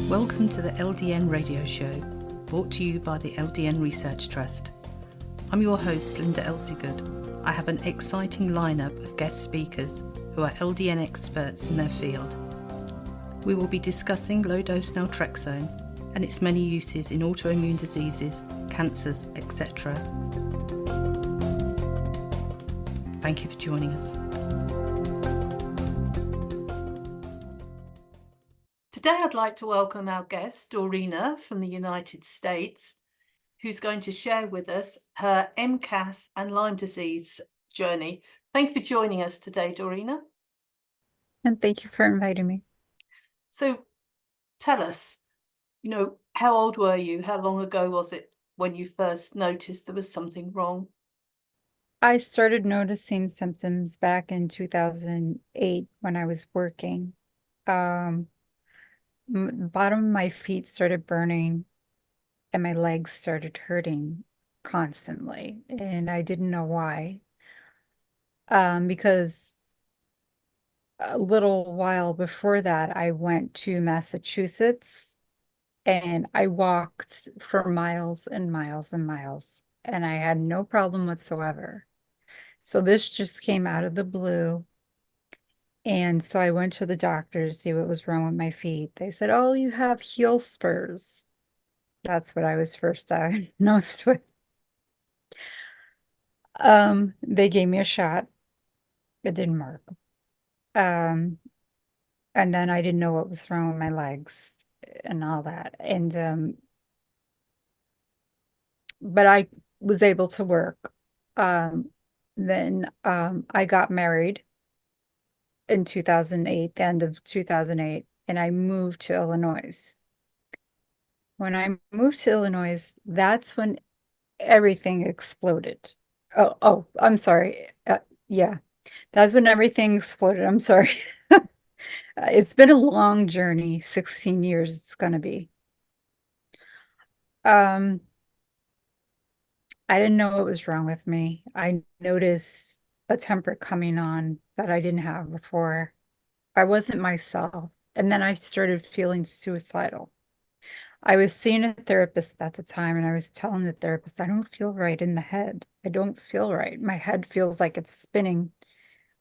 Welcome to the LDN Radio Show, brought to you by the LDN Research Trust. I'm your host, Linda Elsiegood. I have an exciting lineup of guest speakers who are LDN experts in their field. We will be discussing low-dose Naltrexone and its many uses in autoimmune diseases, cancers, etc. Thank you for joining us. Today I'd like to welcome our guest, Doreena from the United States, who's going to share with us her MCAS and Lyme disease journey. Thank you for joining us today, Doreena. And thank you for inviting me. So tell us, how old were you? How long ago was it when you first noticed there was something wrong? I started noticing symptoms back in 2008 when I was working. The bottom of my feet started burning and my legs started hurting constantly, and I didn't know why. Because a little while before that, I went to Massachusetts and I walked for miles and miles and miles, and I had no problem whatsoever. So this just came out of the blue. And so I went to the doctor to see what was wrong with my feet. They said, "Oh, you have heel spurs." That's what I was first diagnosed with. They gave me a shot. It didn't work. Um, and then I didn't know what was wrong with my legs and all that. But I was able to work. Then I got married in 2008, the end of 2008, and I moved to Illinois. When I moved to Illinois, that's when everything exploded. I'm sorry. Yeah, that's when everything exploded. I'm sorry. It's been a long journey, 16 years it's going to be. Um, I didn't know what was wrong with me. I noticed a temper coming on that I didn't have before. I wasn't myself. And then I started feeling suicidal. I was seeing a therapist at the time, and I was telling the therapist, I don't feel right in the head. I don't feel right. My head feels like it's spinning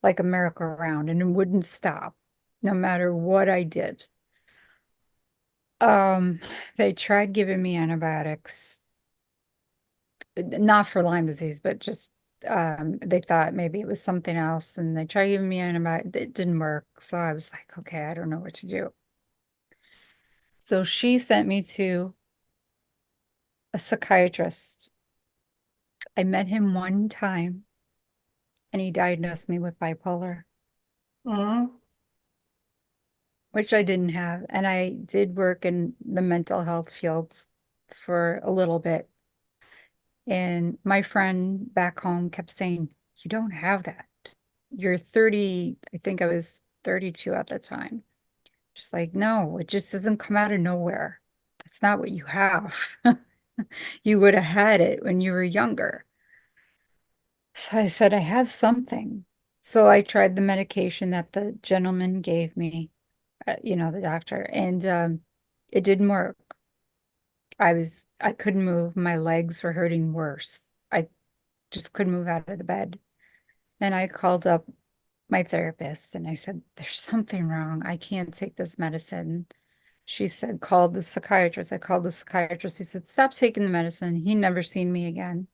like a merry-go-round, and it wouldn't stop no matter what I did. Um, they tried giving me antibiotics, not for Lyme disease, but just they thought maybe it was something else, and they tried giving me antibiotics. It didn't work. So I was like, okay, I don't know what to do. So she sent me to a psychiatrist. I met him one time and he diagnosed me with bipolar, Mm-hmm. which I didn't have. And I did work in the mental health fields for a little bit. And my friend back home kept saying, "You don't have that. You're 30." I think I was 32 at the time. Just like, no, it just doesn't come out of nowhere. That's not what you have. You would have had it when you were younger. So I said, I have something. So I tried the medication that the gentleman gave me, the doctor, and it didn't work. I couldn't move. My legs were hurting worse. I just couldn't move out of the bed. Then I called up my therapist and I said, there's something wrong. I can't take this medicine. She said, call the psychiatrist. I called the psychiatrist. He said, stop taking the medicine. He never seen me again.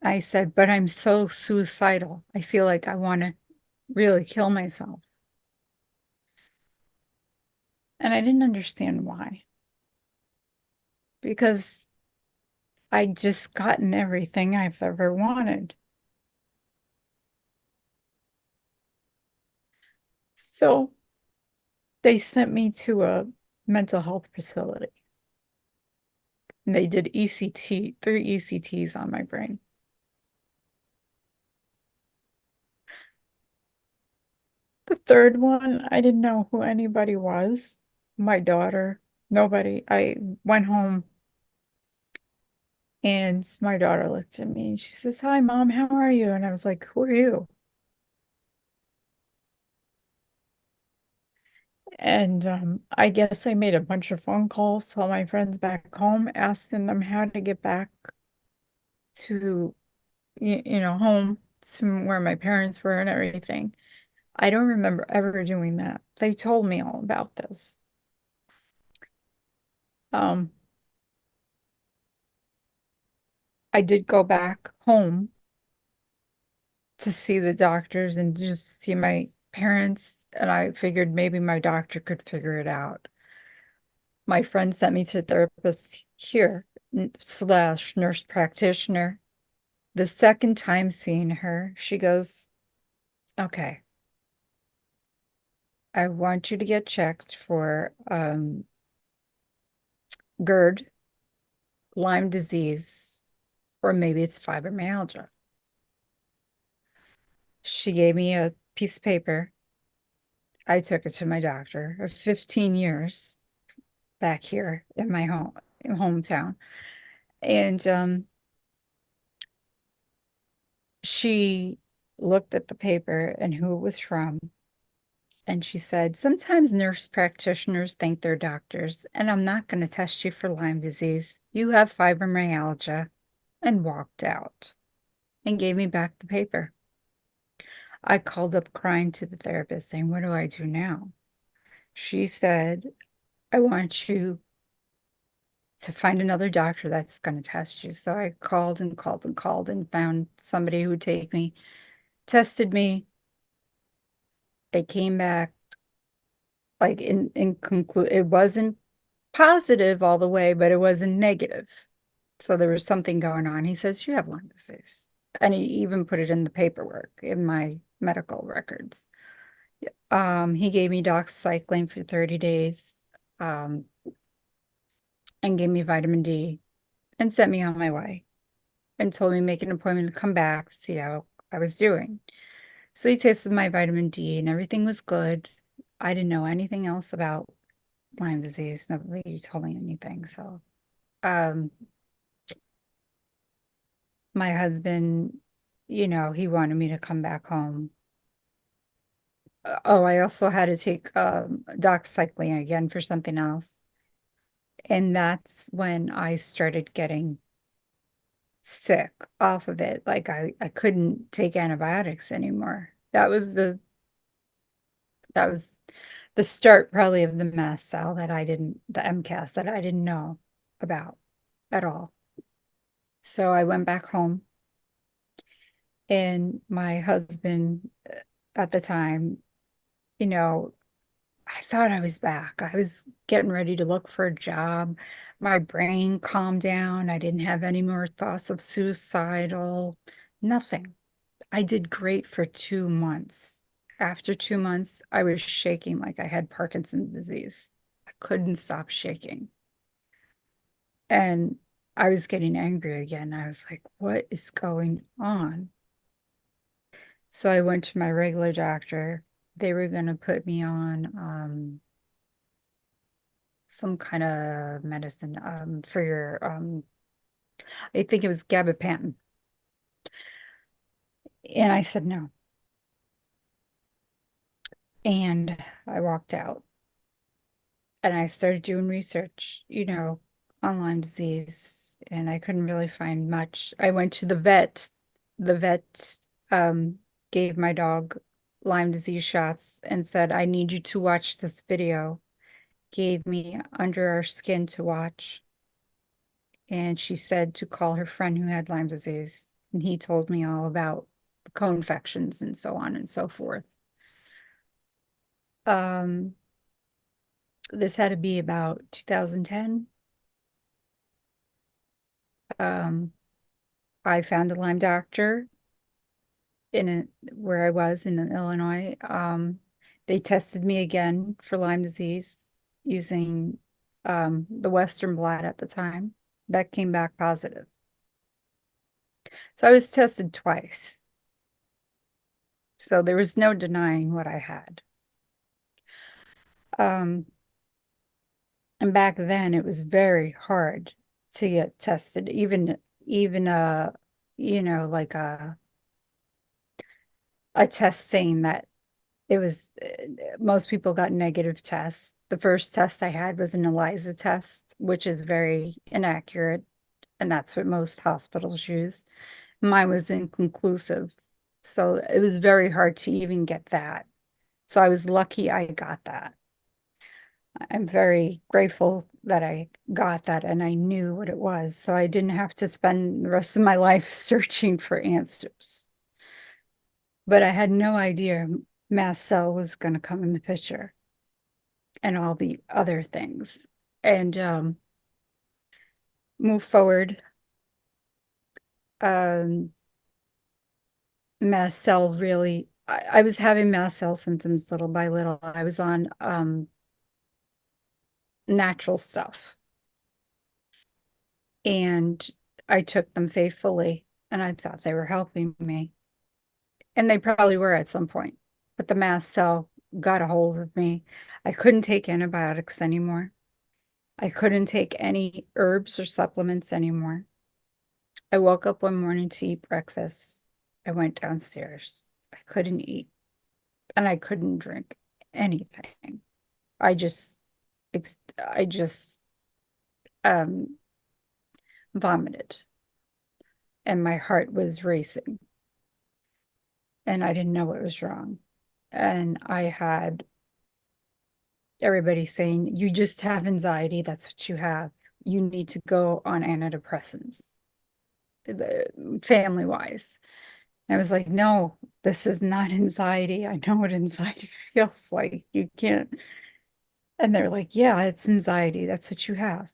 I said, but I'm so suicidal. I feel like I want to really kill myself. And I didn't understand why, because I just gotten everything I've ever wanted. So they sent me to a mental health facility. And they did ECT, 3 ECTs on my brain. The third one, I didn't know who anybody was. My daughter, nobody. I went home and my daughter looked at me and she says, "Hi, Mom, how are you?" And I was like, "Who are you?" And I guess I made a bunch of phone calls to all my friends back home, asking them how to get back to, home to where my parents were and everything. I don't remember ever doing that. They told me all about this. Um, I did go back home to see the doctors and just see my parents, and I figured maybe my doctor could figure it out. My friend sent me to a therapist here slash nurse practitioner. The second time seeing her, she goes, okay, I want you to get checked for GERD, Lyme disease, or maybe it's fibromyalgia. She gave me a piece of paper. I took it to my doctor of 15 years back here in my hometown. And she looked at the paper and who it was from. And she said, sometimes nurse practitioners think they're doctors, and I'm not going to test you for Lyme disease. You have fibromyalgia, and walked out and gave me back the paper. I called up crying to the therapist saying, what do I do now? She said, I want you to find another doctor that's going to test you. So I called and called and called and found somebody who would take me, tested me. It came back like in conclude, it wasn't positive all the way, but it wasn't negative. So there was something going on. He says, you have Lyme disease. And he even put it in the paperwork in my medical records. He gave me doxycycline for 30 days, um, and gave me vitamin D and sent me on my way and told me make an appointment to come back, see how I was doing. So he tested my vitamin D and everything was good. I didn't know anything else about Lyme disease. Nobody told me anything. So, um, my husband, he wanted me to come back home. Oh, I also had to take doxycycline again for something else. And that's when I started getting sick off of it. Like I couldn't take antibiotics anymore. That was the start probably of the mast cell the MCAS that I didn't know about at all. So I went back home and my husband at the time, you know, I thought I was back. I was getting ready to look for a job. My brain calmed down. I didn't have any more thoughts of suicidal, nothing. I did great for 2 months. After 2 months, I was shaking like I had Parkinson's disease. I couldn't stop shaking. And I was getting angry again. I was like, what is going on? So I went to my regular doctor. They were going to put me on some kind of medicine for your, I think it was gabapentin. And I said no. And I walked out. And I started doing research, on Lyme disease, and I couldn't really find much. I went to the vet. The vet gave my dog Lyme disease shots and said, I need you to watch this video. Gave me Under Our Skin to watch. And she said to call her friend who had Lyme disease. And he told me all about the co-infections and so on and so forth. Um, this had to be about 2010. Um, I found a Lyme doctor where I was in Illinois. They tested me again for Lyme disease using the Western blot at the time. That came back positive. So I was tested twice. So there was no denying what I had. Um, and back then it was very hard to get tested, even like a test saying that it was, most people got negative tests. The first test I had was an ELISA test, which is very inaccurate, and that's what most hospitals use. Mine was inconclusive, so it was very hard to even get that. So I was lucky I got that. I'm very grateful that I got that and I knew what it was, so I didn't have to spend the rest of my life searching for answers. But I had no idea mast cell was going to come in the picture and all the other things. And move forward, um, mast cell really, I was having mast cell symptoms little by little. I was on natural stuff and I took them faithfully and I thought they were helping me. And they probably were at some point, but the mast cell got a hold of me. I couldn't take antibiotics anymore. I couldn't take any herbs or supplements anymore. I woke up one morning to eat breakfast. I went downstairs. I couldn't eat and I couldn't drink anything. I just, I just um, vomited and my heart was racing and I didn't know what was wrong. And I had everybody saying, you just have anxiety. That's what you have. You need to go on antidepressants, family wise. I was like, no, this is not anxiety. I know what anxiety feels like. You can't. And they're like, yeah, it's anxiety. That's what you have.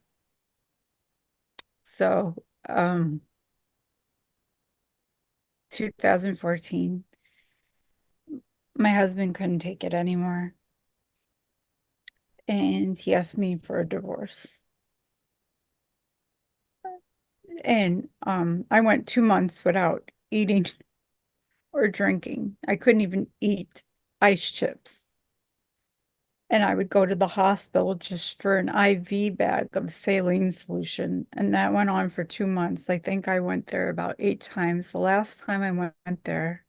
So, 2014, my husband couldn't take it anymore. And he asked me for a divorce. And I went 2 months without eating or drinking. I couldn't even eat ice chips. And I would go to the hospital just for an IV bag of saline solution. And that went on for 2 months. I think I went there about 8 times. The last time I went there,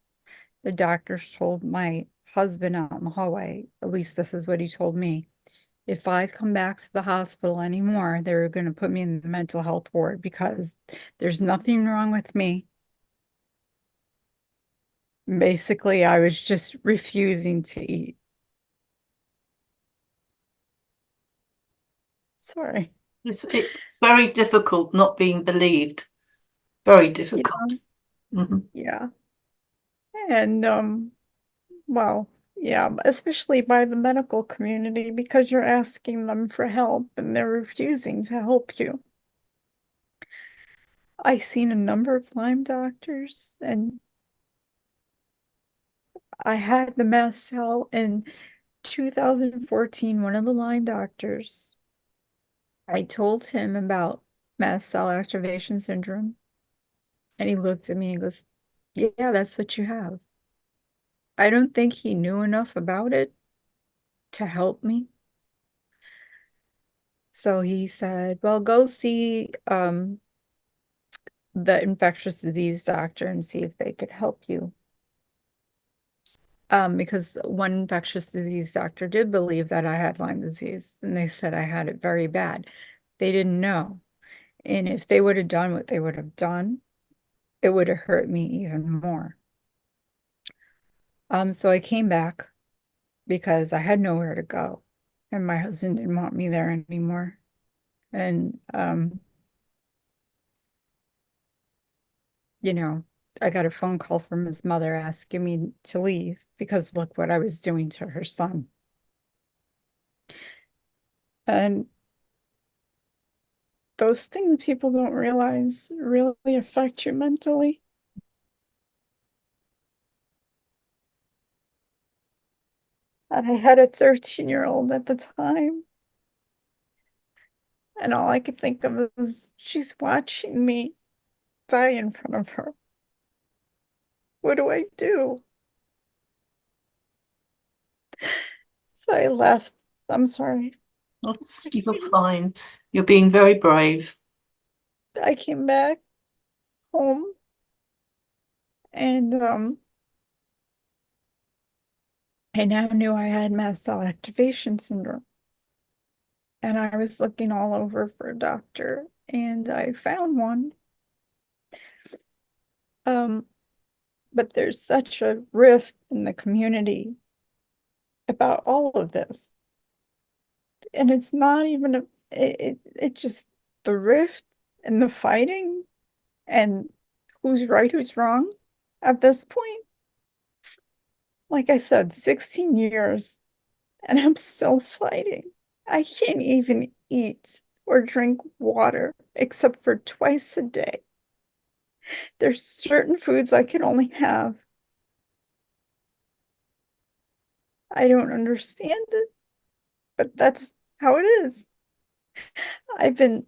the doctors told my husband out in the hallway, at least this is what he told me, if I come back to the hospital anymore, they're going to put me in the mental health ward because there's nothing wrong with me. Basically, I was just refusing to eat. Sorry. It's very difficult not being believed. Very Yeah. difficult. Hmm. Yeah. And well, yeah, especially by the medical community because you're asking them for help and they're refusing to help you. I've seen a number of Lyme doctors and I had the mast cell in 2014, one of the Lyme doctors. I told him about mast cell activation syndrome and he looked at me and goes, yeah, that's what you have. I don't think he knew enough about it to help me. So he said, well, go see the infectious disease doctor and see if they could help you. Because one infectious disease doctor did believe that I had Lyme disease, and they said I had it very bad. They didn't know. And if they would have done what they would have done, it would have hurt me even more. So I came back because I had nowhere to go, and my husband didn't want me there anymore. And you know, I got a phone call from his mother asking me to leave because look what I was doing to her son. And those things people don't realize really affect you mentally. And I had a 13-year-old at the time, and all I could think of is she's watching me die in front of her. What do I do? So I left. I'm sorry. You're fine. You're being very brave. I came back home and I now knew I had mast cell activation syndrome. And I was looking all over for a doctor and I found one. Um, but there's such a rift in the community about all of this. And it's not even it just the rift and the fighting and who's right, who's wrong at this point. Like I said, 16 years and I'm still fighting. I can't even eat or drink water except for twice a day. There's certain foods I can only have. I don't understand it, but that's how it is. I've been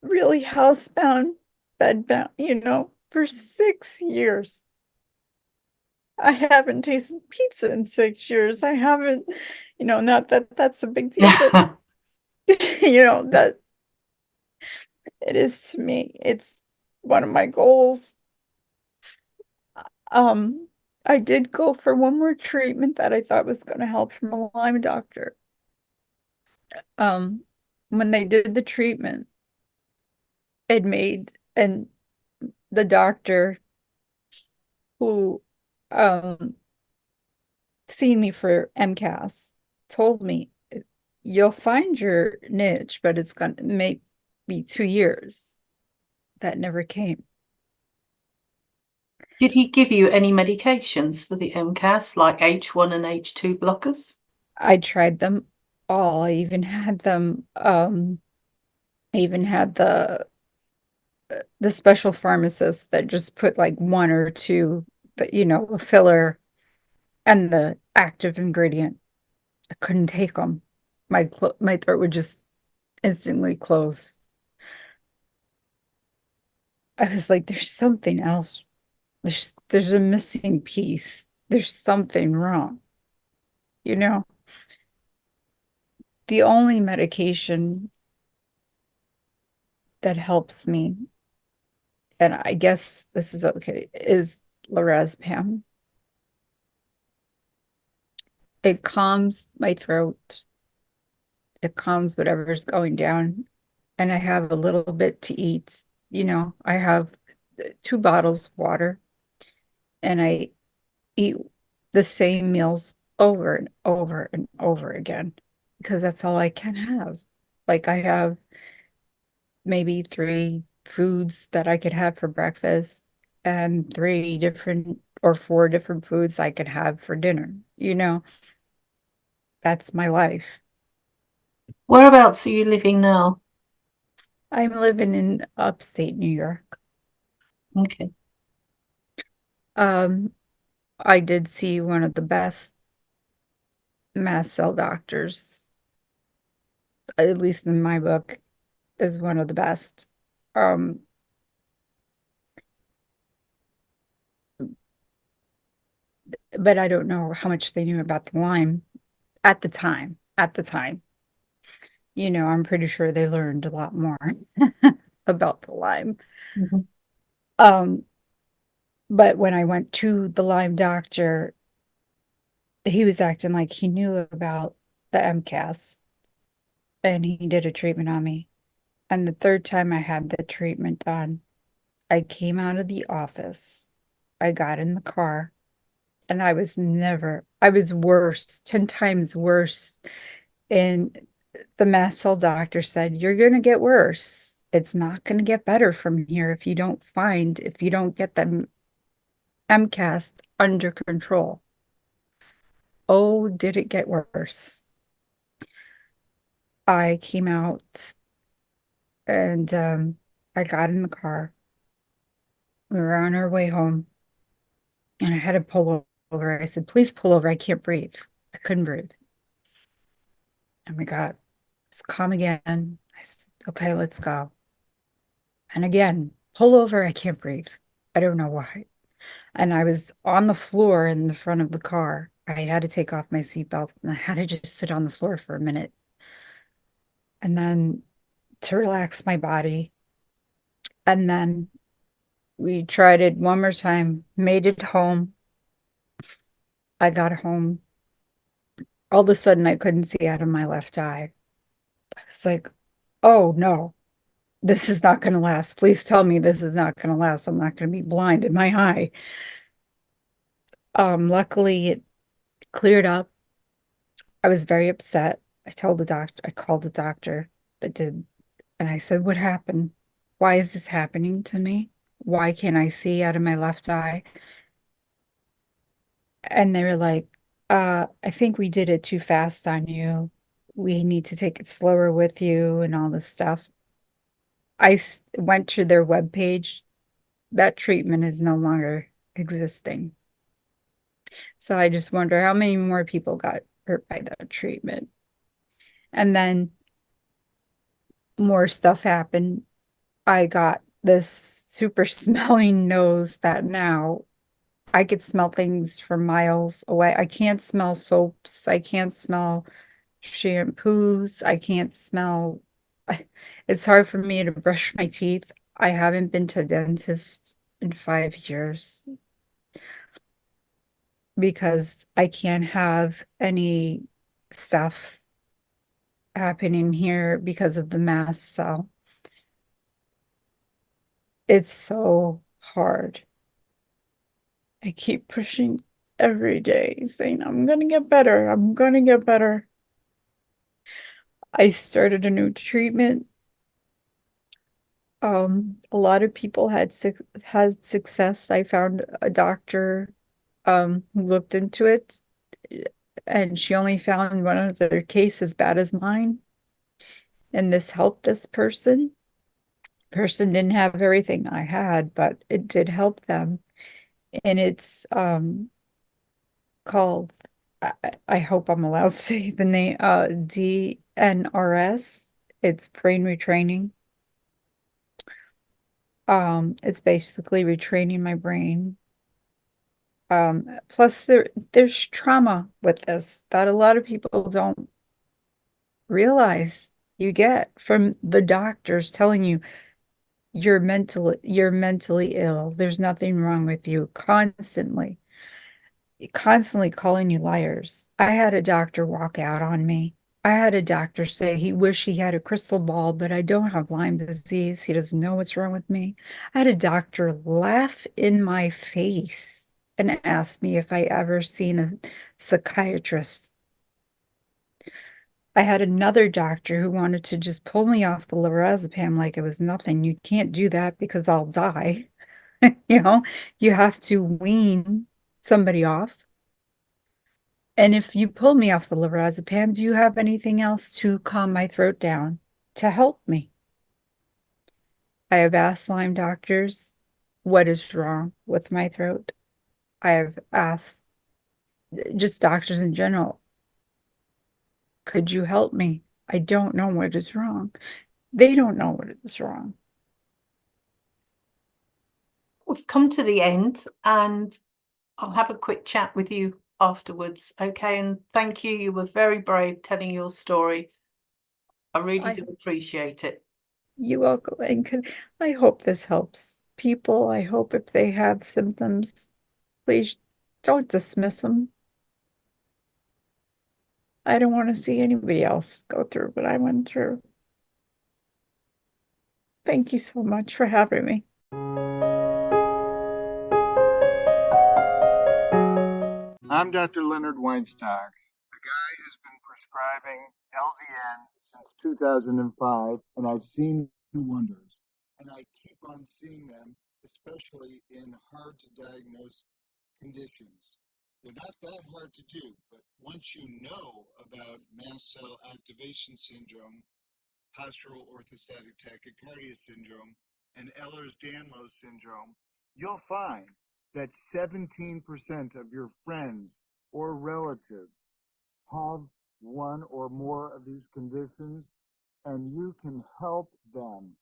really housebound, bedbound, for 6 years. I haven't tasted pizza in 6 years. I haven't, not that that's a big deal, but Yeah. that it is to me. It's one of my goals. Um, I did go for one more treatment that I thought was going to help from a Lyme doctor. Um, when they did the treatment, it made and the doctor who seen me for MCAS told me you'll find your niche, but it's gonna may be 2 years. That never came. Did he give you any medications for the MCAS, like H1 and H2 blockers? I tried them all. I even had the special pharmacist that just put like one or two, a filler and the active ingredient. I couldn't take them. My throat would just instantly close. I was like, there's something else. There's a missing piece. There's something wrong. You know, the only medication that helps me, and I guess this is okay, is lorazepam. It calms my throat. It calms whatever's going down. And I have a little bit to eat. I have 2 bottles of water and I eat the same meals over and over and over again because that's all I can have. Like I have maybe 3 foods that I could have for breakfast and 3 different or 4 different foods I could have for dinner. That's my life. Whereabouts are you living now? I'm living in upstate New York. Okay. Um, I did see one of the best mast cell doctors, at least in my book, is one of the best. Um, but I don't know how much they knew about the Lyme at the time. At the time, I'm pretty sure they learned a lot more about the Lyme. Mhm. Um, but when I went to the Lyme doctor, he was acting like he knew about the MCAS and he did a treatment on me. And the third time I had the treatment done, I came out of the office. I got in the car and I was worse, 10 times worse. And the mast cell doctor said, you're going to get worse. It's not going to get better from here if you don't get the MCAS under control. Oh, did it get worse? I came out and I got in the car. We were on our way home and I had to pull over. I said, please pull over. I can't breathe. I couldn't breathe. And we got it's calm again. I said, okay, let's go. And again, pull over. I can't breathe. I don't know why. And I was on the floor in the front of the car. I had to take off my seatbelt and I had to just sit on the floor for a minute. And then to relax my body. And then we tried it one more time, made it home. I got home all of a sudden I couldn't see out of my left eye. It's like, oh no, this is not going to last. Please tell me this is not going to last. I'm not going to be blind in my eye. Luckily it cleared up. I was very upset. I called the doctor that did, and I said, what happened? Why is this happening to me? Why can't I see out of my left eye? And they were like, I think we did it too fast on you. We need to take it slower with you and all this stuff. Went to their webpage. That treatment is no longer existing. So I just wonder how many more people got hurt by that treatment. And then more stuff happened. I got this super smelling nose that now I could smell things from miles away. I can't smell soaps. I can't smell shampoos. I can't smell. It's hard for me to brush my teeth. I haven't been to a dentist in 5 years because I can't have any stuff happening here because of the mask. So it's so hard. I keep pushing every day, saying, I'm gonna get better. I'm gonna get better. I started a new treatment. A lot of people had success. I found a doctor who looked into it, and she only found one of their case as bad as mine. And this helped this person. Person didn't have everything I had, but it did help them. And it's called, I hope I'm allowed to say the name, DNRS. It's brain retraining. It's basically retraining my brain. Plus there's trauma with this that a lot of people don't realize you get from the doctors telling you you're mentally ill. There's nothing wrong with you constantly calling you liars. I had a doctor walk out on me. I had a doctor say he wished he had a crystal ball, but I don't have Lyme disease. He doesn't know what's wrong with me. I had a doctor laugh in my face and ask me if I ever seen a psychiatrist. I had another doctor who wanted to just pull me off the lorazepam like it was nothing. You can't do that because I'll die. You know, you have to wean somebody off. And if you pull me off the lorazepam, do you have anything else to calm my throat down to help me? I have asked Lyme doctors what is wrong with my throat. I have asked just doctors in general, could you help me? I don't know what is wrong. They don't know what is wrong. We've come to the end, and I'll have a quick chat with you afterwards, okay? And thank you. You were very brave telling your story. I really I do appreciate it. You welcome and I hope this helps people. I hope if they have symptoms, please don't dismiss them. I don't want to see anybody else go through what I went through. Thank you so much for having me. I'm Dr. Leonard Weinstock, a guy who's been prescribing LDN since 2005, and I've seen the wonders. And I keep on seeing them, especially in hard to diagnose conditions. They're not that hard to do, but once you know about mast cell activation syndrome, postural orthostatic tachycardia syndrome, and Ehlers-Danlos syndrome, you'll find that 17% of your friends or relatives have one or more of these conditions, and you can help them.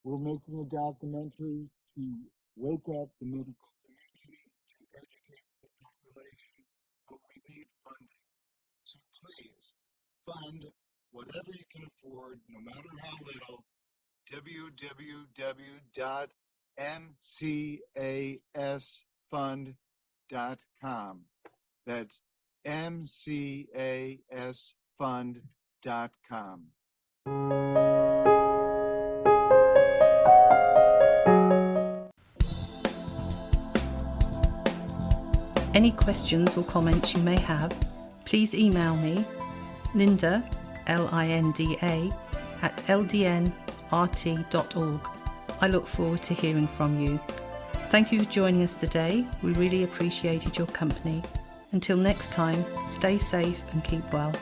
We're making a documentary to wake up the medical community, to educate the population, but we need funding. So please fund whatever you can afford, no matter how little, www.mcasfund.com. That's MCASfund.com. Any questions or comments you may have, please email me, Linda, Linda, at ldnrt.org. I look forward to hearing from you. Thank you for joining us today. We really appreciated your company. Until next time, stay safe and keep well.